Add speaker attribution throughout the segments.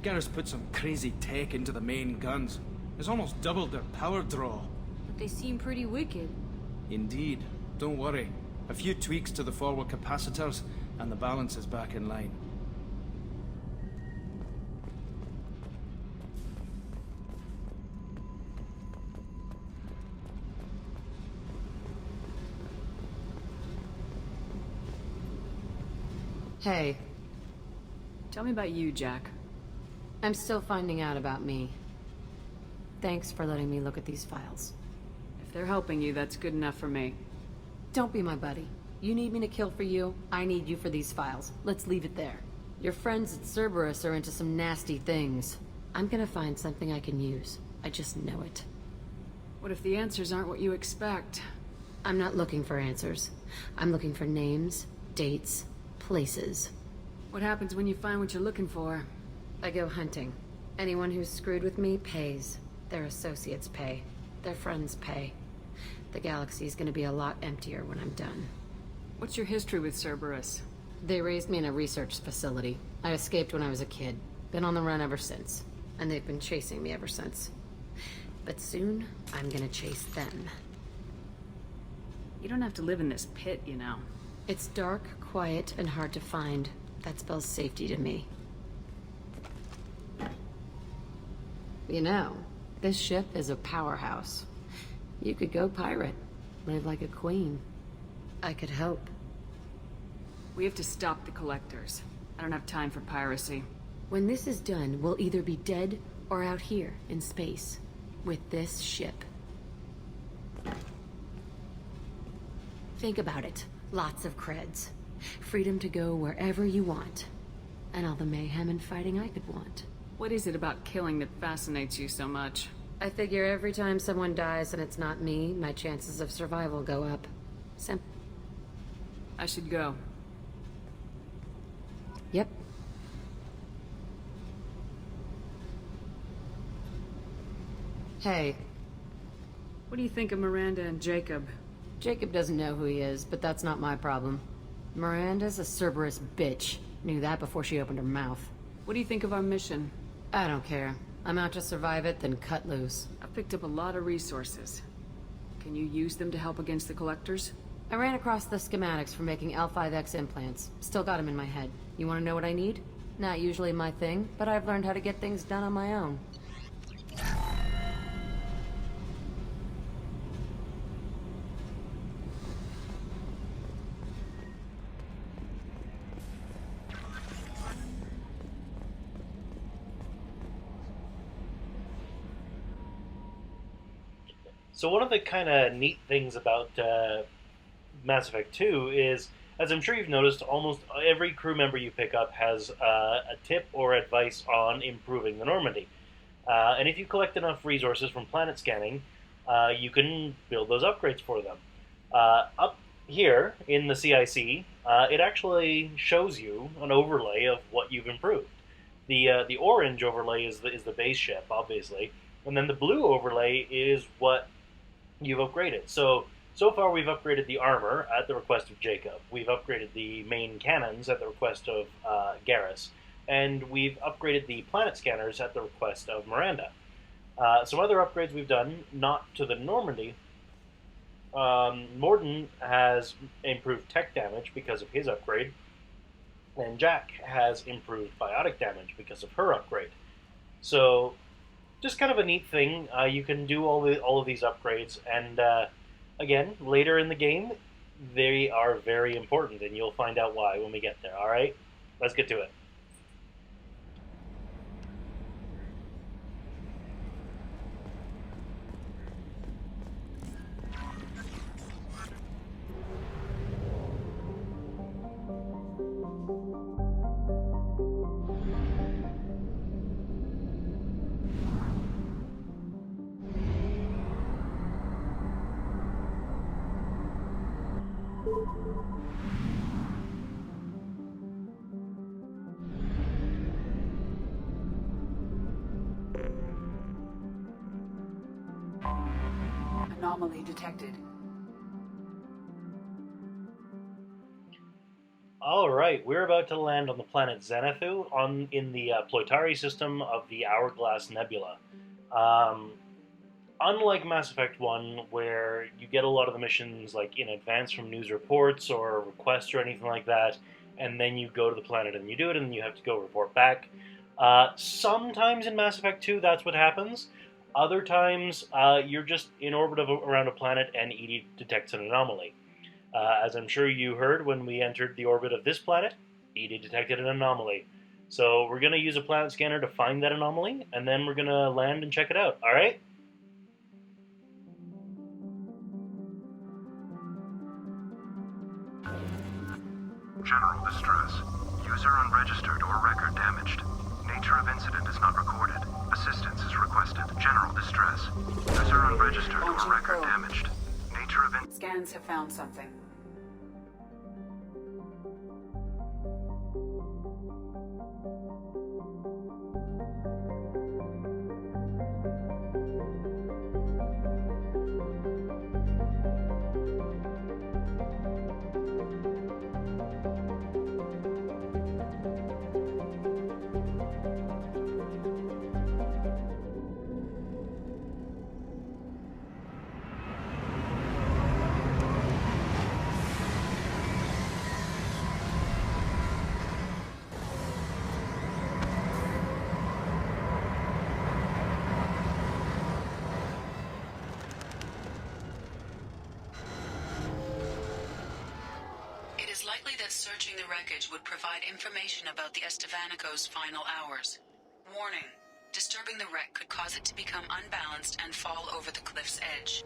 Speaker 1: Garrus put some crazy tech into the main guns. It's almost doubled their power draw.
Speaker 2: But they seem pretty wicked.
Speaker 1: Indeed. Don't worry. A few tweaks to the forward capacitors, and the balance is back in line.
Speaker 3: Hey.
Speaker 2: Tell me about you, Jack.
Speaker 3: I'm still finding out about me. Thanks for letting me look at these files.
Speaker 2: If they're helping you, that's good enough for me.
Speaker 3: Don't be my buddy. You need me to kill for you, I need you for these files. Let's leave it there. Your friends at Cerberus are into some nasty things. I'm gonna find something I can use. I just know it.
Speaker 2: What if the answers aren't what you expect?
Speaker 3: I'm not looking for answers. I'm looking for names, dates, places.
Speaker 2: What happens when you find what you're looking for?
Speaker 3: I go hunting. Anyone who's screwed with me pays. Their associates pay. Their friends pay. The galaxy's gonna be a lot emptier when I'm done.
Speaker 2: What's your history with Cerberus?
Speaker 3: They raised me in a research facility. I escaped when I was a kid. Been on the run ever since. And they've been chasing me ever since. But soon, I'm gonna chase them.
Speaker 2: You don't have to live in this pit, you know.
Speaker 3: It's dark, quiet, and hard to find. That spells safety to me. You know, this ship is a powerhouse. You could go pirate. Live like a queen. I could help.
Speaker 2: We have to stop the collectors. I don't have time for piracy.
Speaker 3: When this is done, we'll either be dead or out here in space. With this ship. Think about it. Lots of creds. Freedom to go wherever you want. And all the mayhem and fighting I could want.
Speaker 2: What is it about killing that fascinates you so much?
Speaker 3: I figure every time someone dies and it's not me, my chances of survival go up.
Speaker 2: I should go.
Speaker 3: Yep. Hey.
Speaker 2: What do you think of Miranda and Jacob?
Speaker 3: Jacob doesn't know who he is, but that's not my problem. Miranda's a Cerberus bitch. Knew that before she opened her mouth.
Speaker 2: What do you think of our mission?
Speaker 3: I don't care. I'm out to survive it, then cut loose.
Speaker 2: I've picked up a lot of resources. Can you use them to help against the collectors?
Speaker 3: I ran across the schematics for making L5X implants. Still got them in my head. You want to know what I need? Not usually my thing, but I've learned how to get things done on my own.
Speaker 4: So one of the kind of neat things about Mass Effect 2 is, as I'm sure you've noticed, almost every crew member you pick up has a tip or advice on improving the Normandy. And if you collect enough resources from planet scanning, you can build those upgrades for them. Up here in the CIC, it actually shows you an overlay of what you've improved. The orange overlay is the base ship, obviously, and then the blue overlay is what you've upgraded. So far we've upgraded the armor at the request of Jacob. We've upgraded the main cannons at the request of Garrus. And we've upgraded the planet scanners at the request of Miranda. Some other upgrades we've done, not to the Normandy. Morden has improved tech damage because of his upgrade. And Jack has improved biotic damage because of her upgrade. So just kind of a neat thing. You can do all of these upgrades, and again, later in the game, they are very important, and you'll find out why when we get there. All right, let's get to it. Anomaly detected. All right, we're about to land on the planet Zanethu in the Ploitari system of the Hourglass Nebula. Um, Unlike Mass Effect 1, where you get a lot of the missions like in advance from news reports or requests or anything like that, and then you go to the planet and you do it, and you have to go report back. Sometimes in Mass Effect 2, that's what happens. Other times, you're just in orbit around a planet and ED detects an anomaly. As I'm sure you heard when we entered the orbit of this planet, ED detected an anomaly. So we're going to use a planet scanner to find that anomaly, and then we're going to land and check it out, alright?
Speaker 5: General distress. User unregistered or record damaged. Nature of incident is not recorded. Assistance is requested. General distress. User unregistered or record damaged. Nature of
Speaker 2: Scans have found something.
Speaker 6: It is likely that searching the wreckage would provide information about the Estevanico's final hours. Warning: disturbing the wreck could cause it to become unbalanced and fall over the cliff's edge.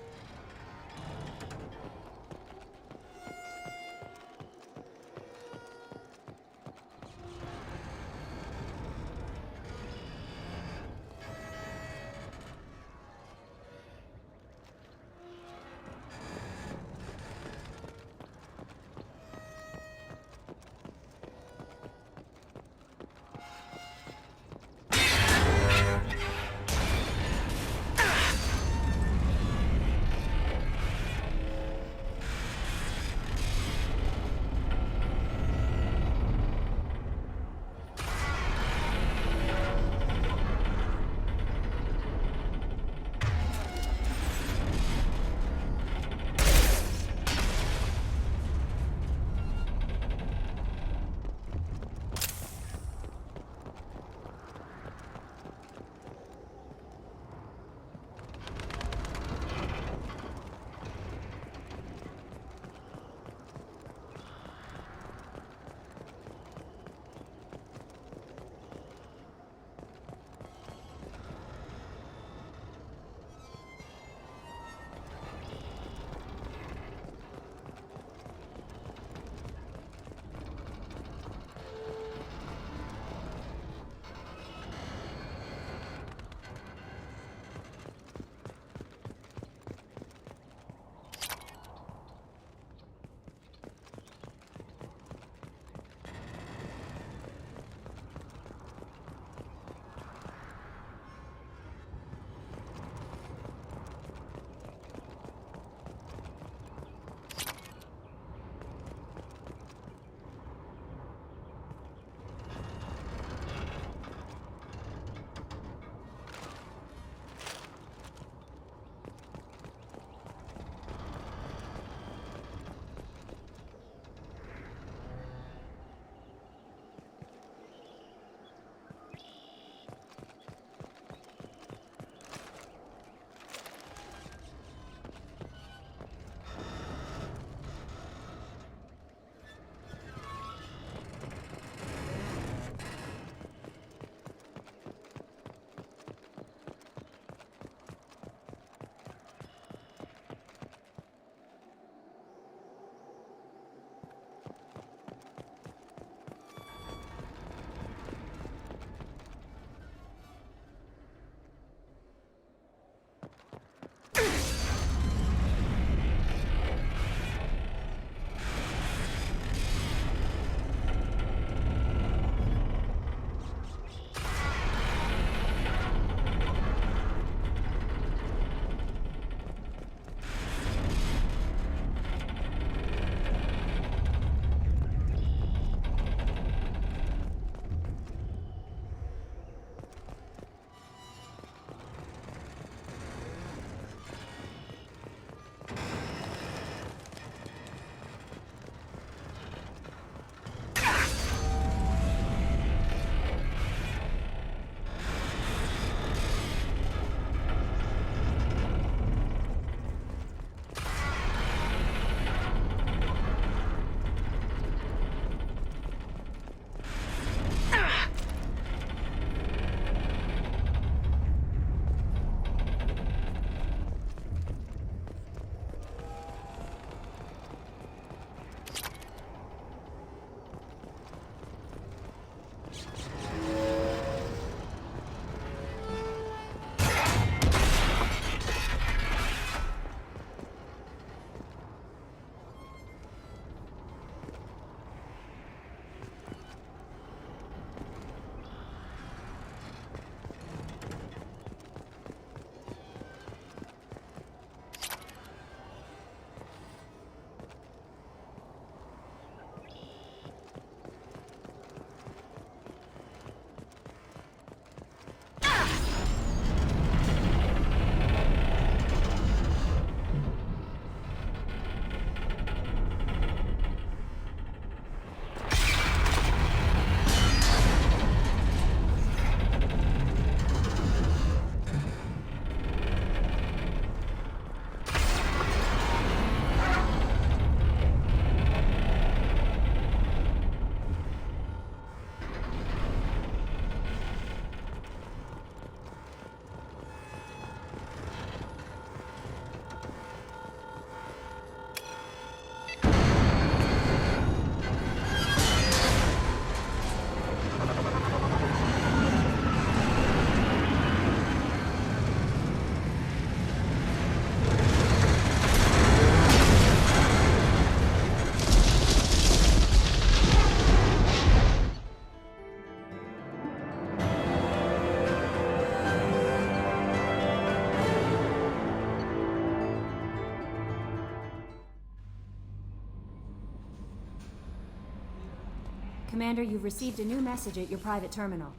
Speaker 7: Commander, you've received a new message at your private terminal.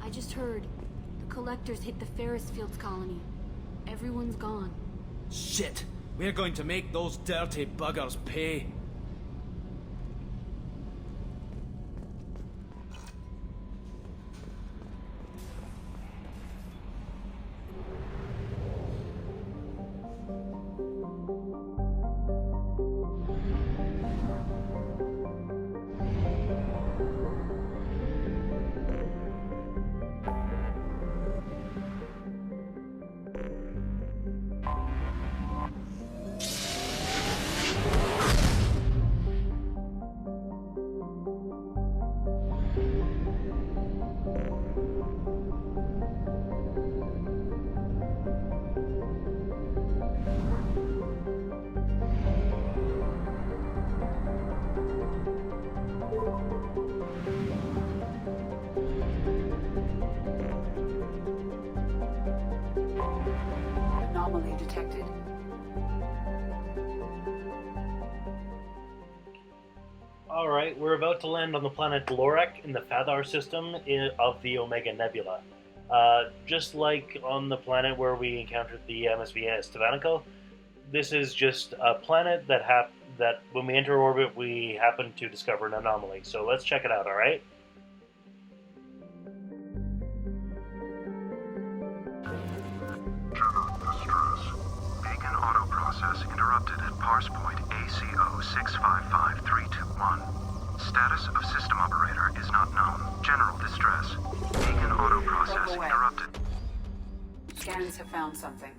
Speaker 3: I just heard. The collectors hit the Ferris Fields colony. Everyone's gone.
Speaker 1: Shit! We're going to make those dirty buggers pay.
Speaker 6: Anomaly detected.
Speaker 4: Alright, we're about to land on the planet Lorek in the Fathar system of the Omega Nebula. Just like on the planet where we encountered the MSV Estevanico, this is just a planet that when we enter orbit we happen to discover an anomaly. So let's check it out, alright?
Speaker 5: General distress. Beacon auto process interrupted at parse point ACO 655321. Status of system operator is not known. General distress. Beacon auto process
Speaker 6: away.
Speaker 5: interrupted.
Speaker 6: Scans have found something.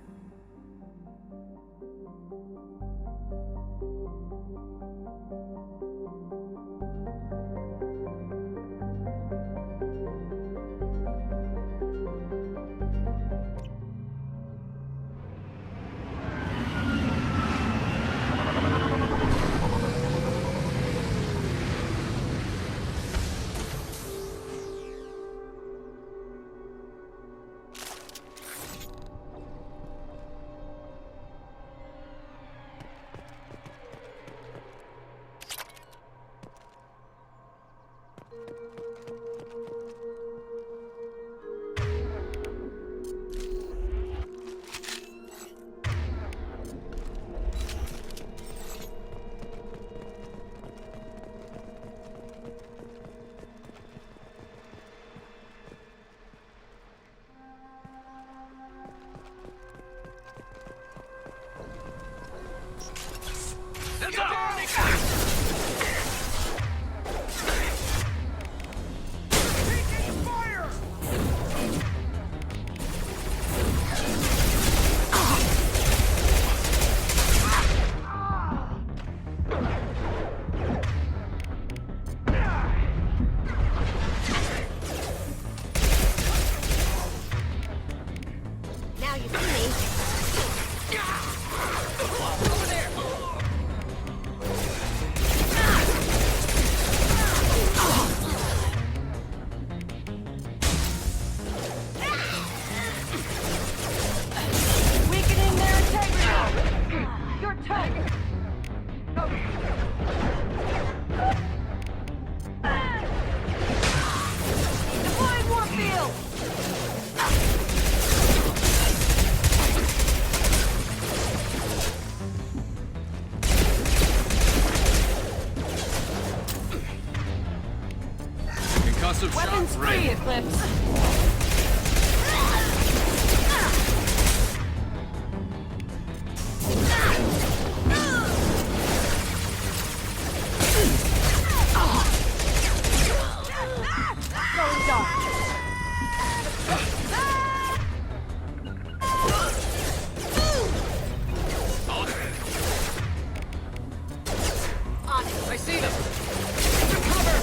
Speaker 7: Weapons free, Eclipse! Going dark! On it! I see them! Into cover!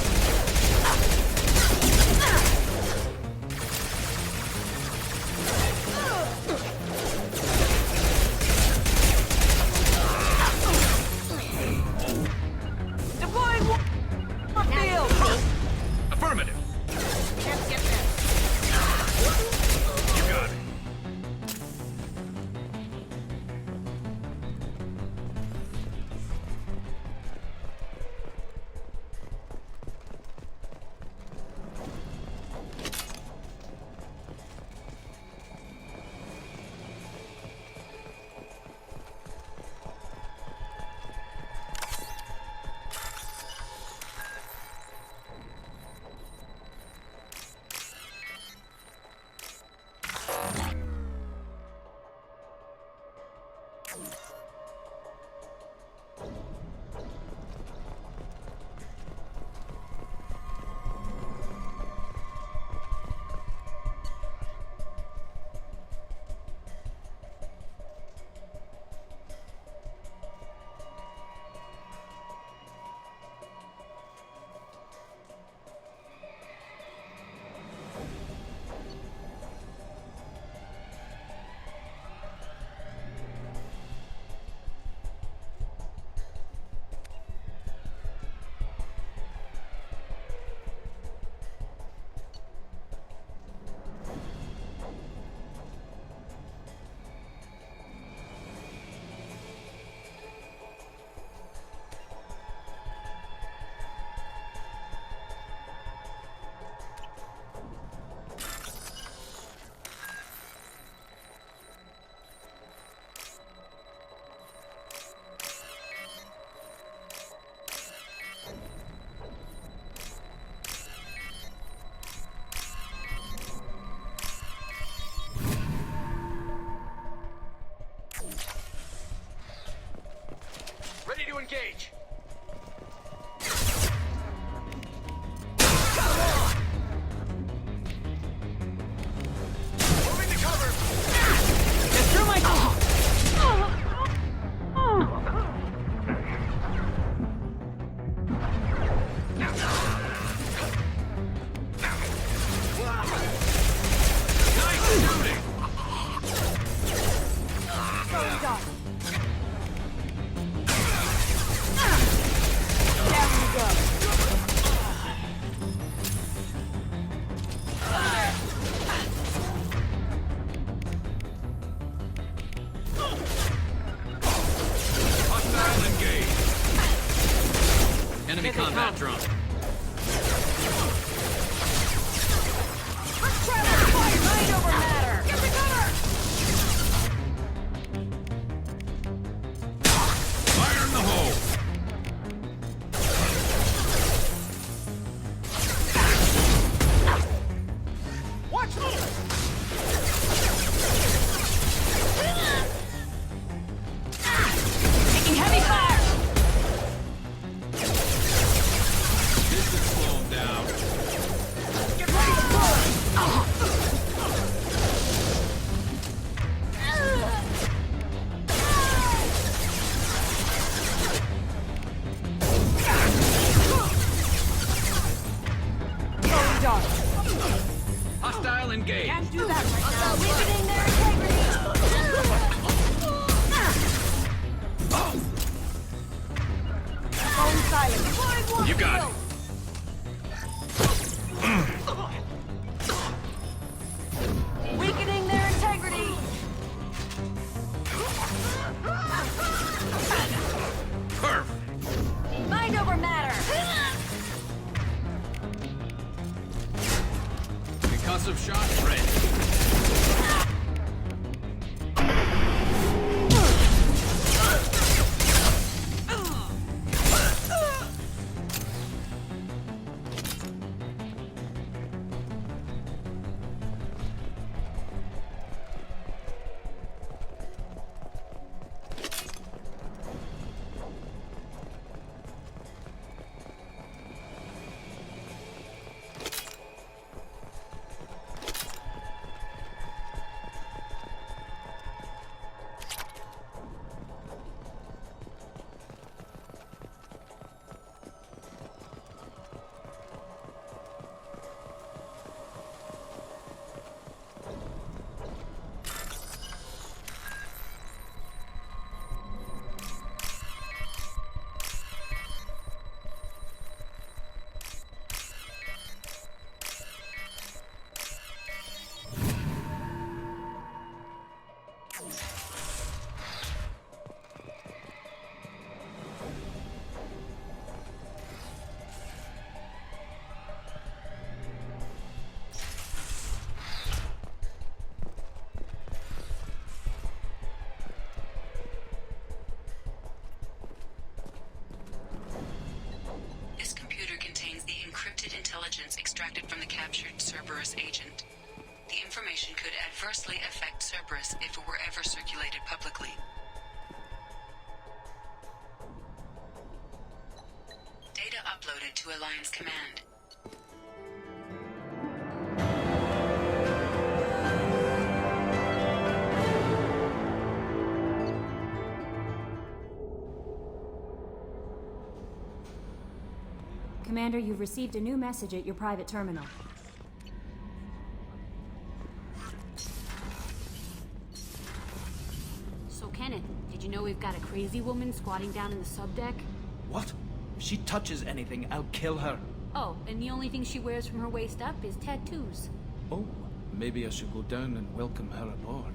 Speaker 1: engage! Moving to cover!
Speaker 2: Get through my...
Speaker 7: Enemy combat drone.
Speaker 2: Let's try that fire mind over matter! Get the cover!
Speaker 7: Fire in the hole!
Speaker 1: Watch me!
Speaker 2: Taking heavy fire!
Speaker 7: This is slow him down.
Speaker 2: Get ready to burn! Going dark.
Speaker 7: Hostile engage.
Speaker 2: Can't do that right now. Weakening their integrity. Phone silent.
Speaker 7: You got it.
Speaker 2: Weakening their integrity.
Speaker 7: Perfect.
Speaker 2: Mind over matter.
Speaker 7: Concussive shot ready.
Speaker 6: This computer contains the encrypted intelligence extracted from the captured Cerberus agent. The information could adversely affect Cerberus if it were ever circulated publicly. Data uploaded to Alliance Command.
Speaker 7: Commander, you've received a new message at your private terminal.
Speaker 3: So, Kenneth, did you know we've got a crazy woman squatting down in the subdeck?
Speaker 1: What? If she touches anything, I'll kill her.
Speaker 3: Oh, and the only thing she wears from her waist up is tattoos.
Speaker 1: Oh, maybe I should go down and welcome her aboard.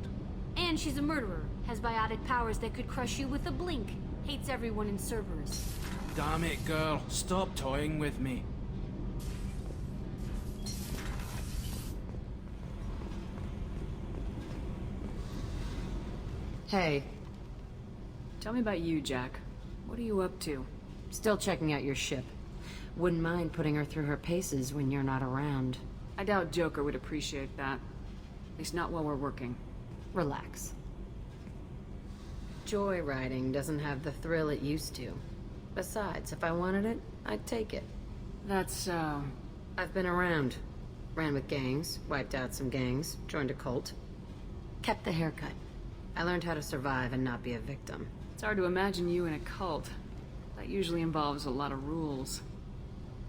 Speaker 3: And she's a murderer, has biotic powers that could crush you with a blink, hates everyone in Cerberus.
Speaker 1: Damn it, girl. Stop toying with me.
Speaker 3: Hey,
Speaker 2: Tell me about you, Jack. What are you up to?
Speaker 3: still checking out your ship. Wouldn't mind putting her through her paces when you're not around.
Speaker 2: I doubt Joker would appreciate that. At least not while we're working.
Speaker 3: Relax. Joyriding doesn't have the thrill it used to. Besides, if I wanted it, I'd take it.
Speaker 2: That's so.
Speaker 3: I've been around. Ran with gangs, wiped out some gangs, joined a cult. Kept the haircut. I learned how to survive and not be a victim.
Speaker 2: It's hard to imagine you in a cult. That usually involves a lot of rules.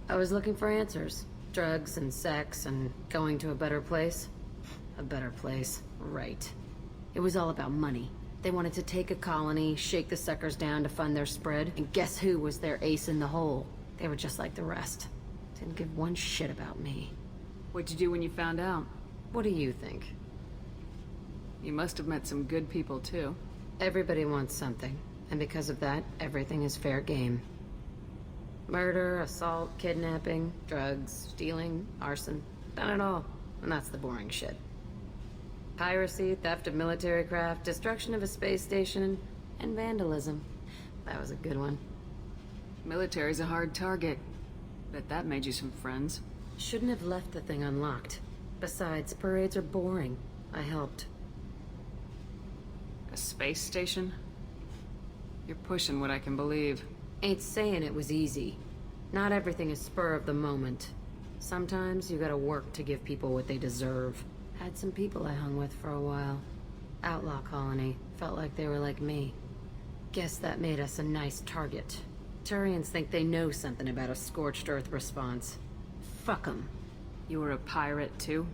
Speaker 3: I was looking for answers. Drugs and sex and going to a better place. A better place, right. It was all about money. They wanted to take a colony, shake the suckers down to fund their spread, and guess who was their ace in the hole? They were just like the rest. Didn't give one shit about me.
Speaker 2: What'd you do when you found out?
Speaker 3: What do you think?
Speaker 2: You must have met some good people, too.
Speaker 3: Everybody wants something, and because of that, everything is fair game. Murder, assault, kidnapping, drugs, stealing, arson. Done it all. And that's the boring shit. Piracy, theft of military craft, destruction of a space station, and vandalism. That was a good one.
Speaker 2: Military's a hard target. Bet that made you some friends.
Speaker 3: Shouldn't have left the thing unlocked. Besides, parades are boring. I helped.
Speaker 2: A space station? You're pushing what I can believe.
Speaker 3: Ain't saying it was easy. Not everything is spur of the moment. Sometimes you gotta work to give people what they deserve. Had some people I hung with for a while. Outlaw colony. Felt like they were like me. Guess that made us a nice target. Turians think they know something about a scorched earth response. Fuck 'em.
Speaker 2: You were a pirate, too?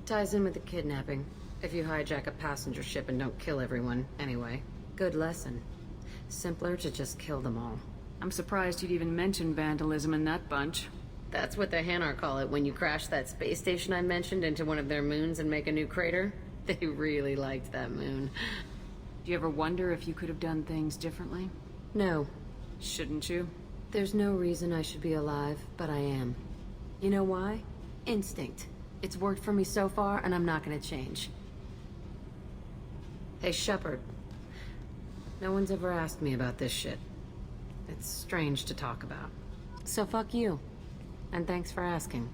Speaker 3: Ties in with the kidnapping. If you hijack a passenger ship and don't kill everyone, anyway. Good lesson. Simpler to just kill them all.
Speaker 2: I'm surprised you'd even mention vandalism in that bunch.
Speaker 3: That's what the Hanar call it when you crash that space station I mentioned into one of their moons and make a new crater. They really liked that moon.
Speaker 2: Do you ever wonder if you could have done things differently?
Speaker 3: No.
Speaker 2: Shouldn't you?
Speaker 3: There's no reason I should be alive, but I am. You know why? Instinct. It's worked for me so far, and I'm not gonna change. Hey, Shepard. No one's ever asked me about this shit. It's strange to talk about. So fuck you. And thanks for asking.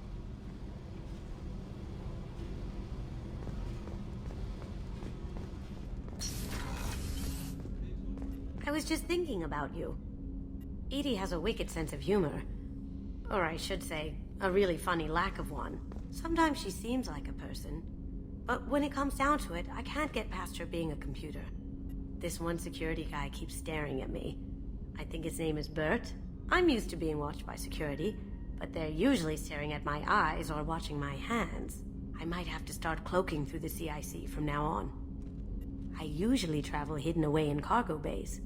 Speaker 8: I was just thinking about you. Edie has a wicked sense of humor. Or I should say, a really funny lack of one. Sometimes she seems like a person. But when it comes down to it, I can't get past her being a computer. This one security guy keeps staring at me. I think his name is Bert. I'm used to being watched by security, but they're usually staring at my eyes or watching my hands. I might have to start cloaking through the CIC from now on. I usually travel hidden away in cargo bays.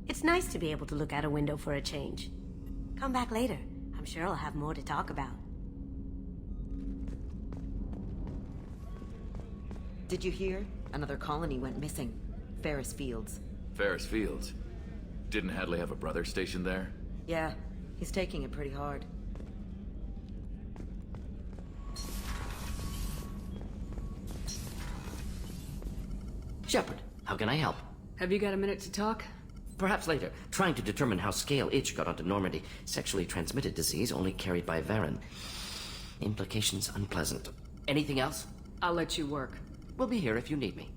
Speaker 8: It's nice to be able to look out a window for a change. Come back later. I'm sure I'll have more to talk about.
Speaker 9: Did you hear? Another colony went missing. Ferris Fields.
Speaker 10: Ferris Fields? Didn't Hadley have a brother stationed there?
Speaker 9: Yeah, he's taking it pretty hard.
Speaker 11: Shepard, how can I help?
Speaker 2: Have you got a minute to talk?
Speaker 11: Perhaps later. Trying to determine how Scale Itch got onto Normandy. Sexually transmitted disease only carried by Varen. Implications unpleasant. Anything else?
Speaker 2: I'll let you work.
Speaker 11: We'll be here if you need me.